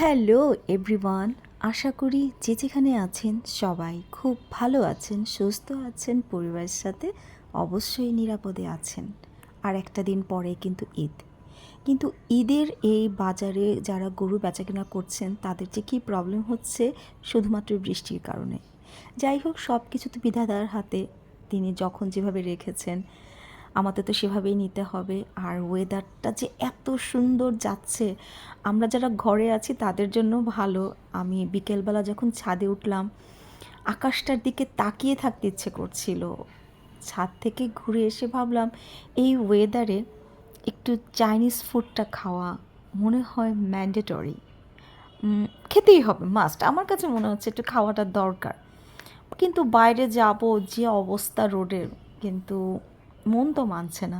Hello everyone, আশা করি যে যেখানে আছেন সবাই খুব ভালো আছেন, সুস্থ আছেন, পরিবারের সাথে অবশ্যই নিরাপদে আছেন। আর একটা দিন পরে কিন্তু ঈদ। কিন্তু ঈদের এই বাজারে যারা গরু বেচাকেনা করছেন তাদের যে কী প্রবলেম হচ্ছে শুধুমাত্র বৃষ্টির কারণে। যাই হোক, সব কিছু তো বিধাতার হাতে, তিনি যখন যেভাবে রেখেছেন আমাদের তো সেভাবেই নিতে হবে। আর ওয়েদারটা যে এত সুন্দর যাচ্ছে, আমরা যারা ঘরে আছি তাদের জন্য ভালো। আমি বিকেলবেলা যখন ছাদে উঠলাম, আকাশটার দিকে তাকিয়ে থাকতে ইচ্ছে করছিল। ছাদ থেকে ঘুরে এসে ভাবলাম এই ওয়েদারে একটু চাইনিজ ফুডটা খাওয়া মনে হয় ম্যান্ডেটরি, খেতেই হবে, মাস্ট। আমার কাছে মনে হচ্ছে একটু খাওয়াটা দরকার। কিন্তু বাইরে যাব, যে অবস্থা রোডের, কিন্তু মন তো মানছে না।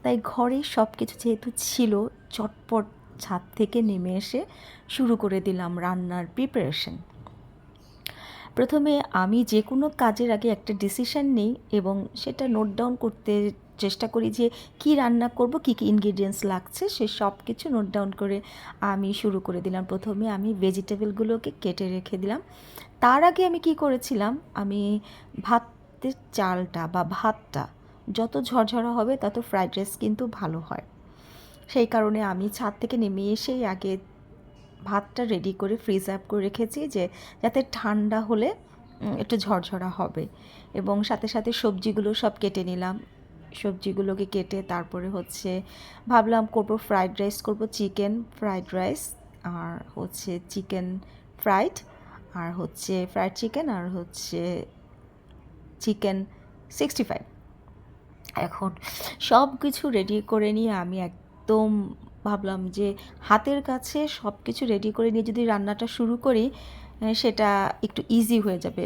তাই ঘরে সব কিছু যেহেতু ছিল, চটপট ছাদ থেকে নেমে এসে শুরু করে দিলাম রান্নার প্রিপারেশন। প্রথমে আমি যে কোনো কাজের আগে একটা ডিসিশন নিই এবং সেটা নোট ডাউন করতে চেষ্টা করি যে কী রান্না করব, কী কী ইনগ্রিডিয়েন্টস লাগছে, সে সব কিছু নোট ডাউন করে আমি শুরু করে দিলাম। প্রথমে আমি ভেজিটেবলগুলোকে কেটে রেখে দিলাম। তার আগে আমি কি করেছিলাম, আমি ভাতের চালটা বা ভাতটা যত ঝরঝরা হবে তত ফ্রাইড রাইস কিন্তু ভালো হয়। সেই কারণে আমি ছাদ থেকে নেমে এসেই আগে ভাতটা রেডি করে ফ্রিজ আপ করে রেখেছি, যে যাতে ঠান্ডা হলে একটু ঝরঝরা হবে। এবং সাথে সাথে সবজিগুলো সব কেটে নিলাম। সবজিগুলোকে কেটে তারপরে হচ্ছে ভাবলাম করব ফ্রাইড রাইস, করব চিকেন ফ্রাইড রাইস, আর হচ্ছে চিকেন ফ্রাইড, আর হচ্ছে ফ্রাইড চিকেন, আর হচ্ছে চিকেন 65। এখন সব কিছু রেডি করে নিয়ে আমি একদম ভাবলাম যে হাতের কাছে সব কিছু রেডি করে নিয়ে যদি রান্নাটা শুরু করি সেটা একটু ইজি হয়ে যাবে।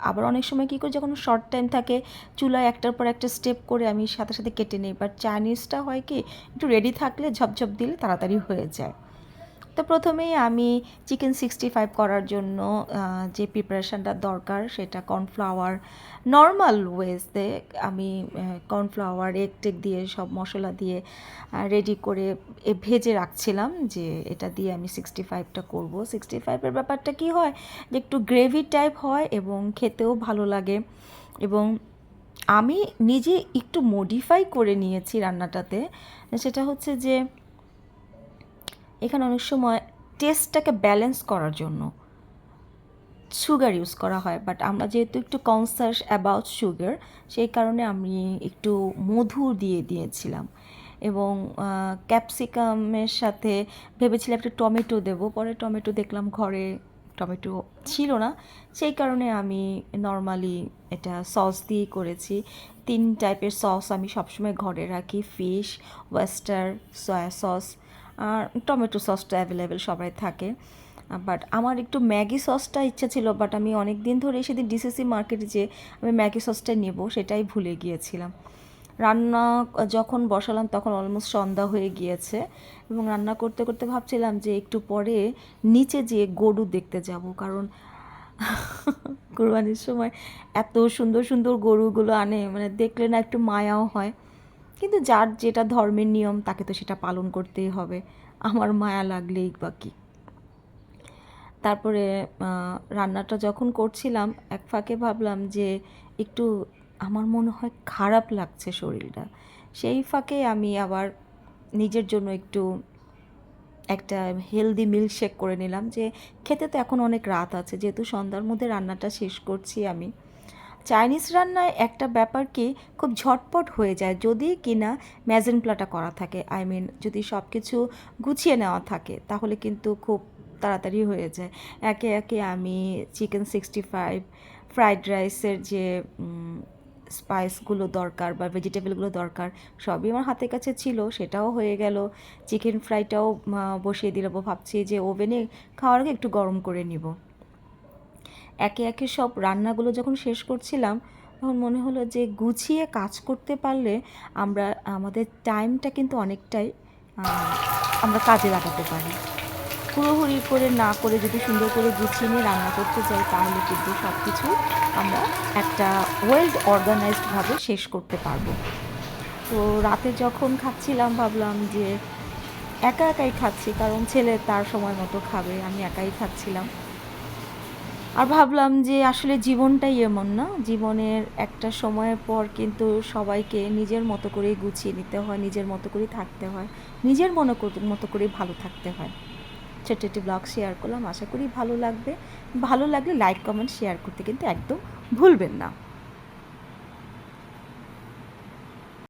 আবার অনেক সময় কী করি, যখন শর্ট টাইম থাকে চুলায় একটার পর একটা স্টেপ করে আমি সাথে সাথে কেটে নিই। বাট চাইনিজটা হয় কি, একটু রেডি থাকলে ঝপঝপ দিলে তাড়াতাড়ি হয়ে যায়। তো প্রথমেই আমি চিকেন 65 করার জন্য যে প্রিপারেশানটা দরকার সেটা কর্নফ্লাওয়ার, নর্মাল ওয়েজতে আমি কর্নফ্লাওয়ার এগ টেক দিয়ে সব মশলা দিয়ে রেডি করে ভেজে রাখছিলাম, যে এটা দিয়ে আমি 65টা করব। 65-এর ব্যাপারটা কি হয়, যে একটু গ্রেভি টাইপ হয় এবং খেতেও ভালো লাগে। এবং আমি নিজে একটু মডিফাই করে নিয়েছি রান্নাটাতে, সেটা হচ্ছে যে এখানে অনেক সময় টেস্টটাকে ব্যালেন্স করার জন্য সুগার ইউজ করা হয়, বাট আমরা যেহেতু একটু কনসাস অ্যাবাউট সুগার, সেই কারণে আমি একটু মধু দিয়ে দিয়েছিলাম। এবং ক্যাপসিকামের সাথে ভেবেছিলাম একটু টমেটো দেবো, পরে টমেটো দেখলাম ঘরে টমেটো ছিল না, সেই কারণে আমি নর্মালি এটা সস দিয়েই করেছি। 3 টাইপের সস আমি সবসময় ঘরে রাখি, ফিশ, ওয়েস্টার, সয়া সস, আর টমেটো সসটা অ্যাভেলেবেল সবাই থাকে। বাট আমার একটু ম্যাগি সসটা ইচ্ছা ছিল, বাট আমি অনেক দিন ধরে সেদিন ডিসিসি মার্কেটে যে আমি ম্যাগি সসটা নেব সেটাই ভুলে গিয়েছিলাম। রান্না যখন বসালাম তখন অলমোস্ট সন্ধ্যা হয়ে গিয়েছে, এবং রান্না করতে করতে ভাবছিলাম যে একটু পরে নিচে যেয়ে গরু দেখতে যাব, কারণ কোরবানির সময় এত সুন্দর সুন্দর গরুগুলো আনে, মানে দেখলে না একটু মায়াও হয়। কিন্তু যার যেটা ধর্মের নিয়ম তাকে তো সেটা পালন করতেই হবে, আমার মায়া লাগলেই বা কী। তারপরে রান্নাটা যখন করছিলাম এক ফাঁকে ভাবলাম যে একটু আমার মনে হয় খারাপ লাগছে শরীরটা, সেই ফাঁকে আমি আবার নিজের জন্য একটু একটা হেলদি মিল্কশেক করে নিলাম, যে খেতে তো এখন অনেক রাত আছে, যেহেতু সন্ধ্যার মধ্যে রান্নাটা শেষ করছি আমি। চাইনিজ রান্নায় একটা ব্যাপার কি, খুব ঝটপট হয়ে যায় যদি কিনা ম্যাজেনপ্লাটা করা থাকে, আই মিন যদি সব কিছু গুছিয়ে নেওয়া থাকে তাহলে কিন্তু খুব তাড়াতাড়ি হয়ে যায়। একে একে আমি চিকেন 65, ফ্রাইড রাইসের যে স্পাইসগুলো দরকার বা ভেজিটেবলগুলো দরকার সবই আমার হাতের কাছে ছিল, সেটাও হয়ে গেল। চিকেন ফ্রাইটাও বসিয়ে দিলাম, ভাবছি যে ওভেনে খাওয়ার আগে একটু গরম করে নিব। একে একে সব রান্নাগুলো যখন শেষ করছিলাম তখন মনে হলো যে গুছিয়ে কাজ করতে পারলে আমরা আমাদের টাইমটা কিন্তু অনেকটাই আমরা কাজে লাগাতে পারি। হুড়োহুড়ি করে না করে যদি সুন্দর করে গুছিয়ে নিয়ে রান্না করতে যাই তাহলে কিন্তু সব কিছু আমরা একটা ওয়েল অর্গানাইজডভাবে শেষ করতে পারবো। তো রাতে যখন খাচ্ছিলাম ভাবলাম যে একা একাই খাচ্ছি, কারণ ছেলে তার সময় মতো খাবে, আমি একাই খাচ্ছিলাম। আর ভাবলাম যে আসলে জীবনটাই এমন, না? জীবনের একটা সময়ের পর কিন্তু সবাইকে নিজের মতো করেই গুছিয়ে নিতে হয়, নিজের মতো করেই থাকতে হয়, নিজের মতো করেই ভালো থাকতে হয়। ছোট্ট একটি ব্লগ শেয়ার করলাম, আশা করি ভালো লাগবে। ভালো লাগলে লাইক কমেন্ট শেয়ার করতে কিন্তু একদম ভুলবেন না।